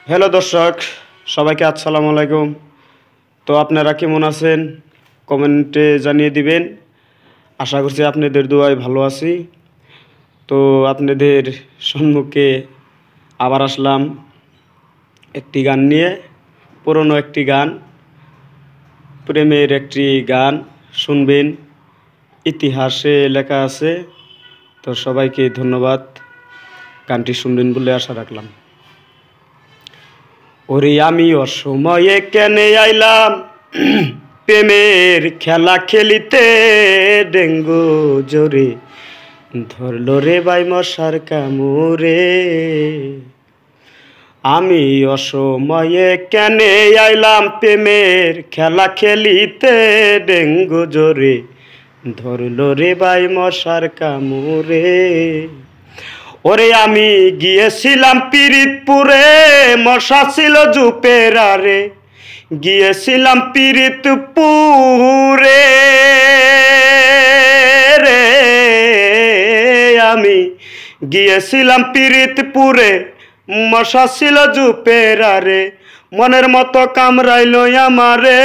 Hello দর্শক, সবাইকে আসসালামু আলাইকুম। তো আপনারা কেমন আছেন কমেন্টে জানিয়ে দিবেন। আশা করছি আপনাদের দোয়ায় ভালো আছি। তো আপনাদের সম্মুখে আবার আসলাম একটি গান নিয়ে, পুরনো একটি গান, প্রেমের একটি গান শুনবেন, ইতিহাসে লেখা আছে। তো সবাইকে ধন্যবাদ, গানটি শুনবেন বলে আশা রাখলাম। ওরে আমি অসময়ে কেনে আইলাম প্রেমের খেলা খেলিতে, ডেঙ্গু জোরে ধরল রে বাই মশার কামড়ে। আমি অসময়ে কেনে আইলাম প্রেমের খেলা খেলিতে, ডেঙ্গু জোরে ধরল রে বাই মশার কামড়ে। ওরে আমি গিয়েছিলাম পিরিতপুরে, মশা ছিল জুপের আরে, গিয়েছিলাম পিরিতপুরে রে, আমি গিয়েছিলাম পিরিতপুরে, মশা ছিল জুপের আরে, মনের মতো কামড়াইল আমারে।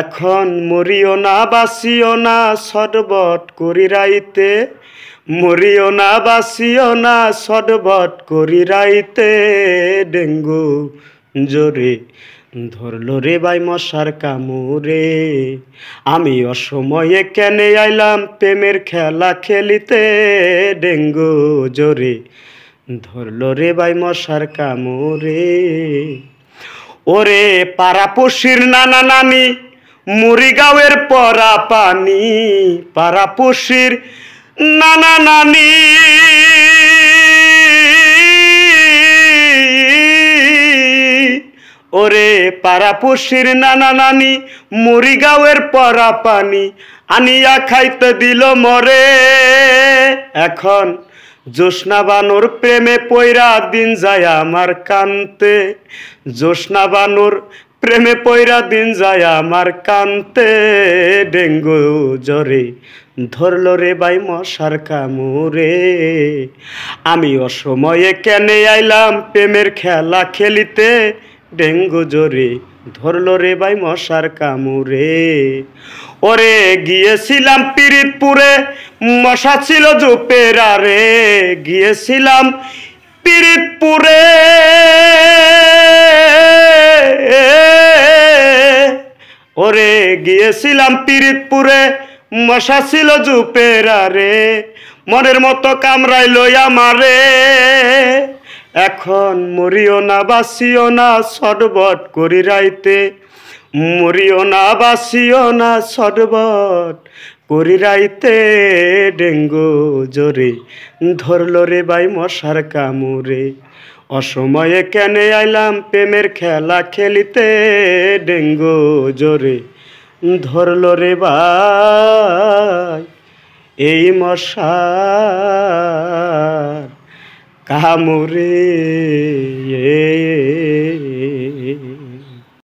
এখন মরিও না বাসিও না, ছটবট করি রাইতে, মরিও না বাসিও না, ছটবট করি রাইতে, ডেঙ্গু জোরে ধরল রে বাই মশার কামড়ে। আমি অসময়ে কেনে আইলাম প্রেমের খেলা খেলিতে, ডেঙ্গু জোরে ধরল রে বাই মশার কামড়ে। ওরে পাড়াপড়শির নানা নানি, মুড়িগাঁওয়ের পরা পানি, পাড়াপড়শির নানা নানি, ওরে পাড়াপড়শির নানা নানি, মুড়িগাঁওয়ের পরা পানি, আনিয়া খাইতে দিল মরে। এখন জোসনা বানুর প্রেমে পয়রা দিন যায় আমার কান্তে, জোসনা বানুর প্রেমে পয়রা দিন যায় আমার কান্তে, ডেঙ্গু জ্বরে ধরল রে বাই মশার কামড়ে। আমি অসময়ে কেনে আইলাম প্রেমের খেলা খেলিতে, ডেঙ্গু জ্বরে ধরল রে বাই মশার কামড়ে। ওরে গিয়েছিলাম পিরিতপুরে, মশা ছিল জুপের আরে, গিয়েছিলাম পিরিতপুরে, ওরে গিয়েছিলাম পিরিতপুরে, মশা ছিল জুপের আরে, মনের মতো কামড়াইল আমারে। এখন মরিও না বাসিও না, ছটবট করি রাইতে, মরিও না বাসিও না, ছটবট করি রাইতে, ডেঙ্গু জোরে ধরল রে বাই মশার কামড়ে। অসময়ে কেনে আইলাম প্রেমের খেলা খেলিতে, ডেঙ্গু জোরে ধরল রে বাই এই মশার কামড়ে।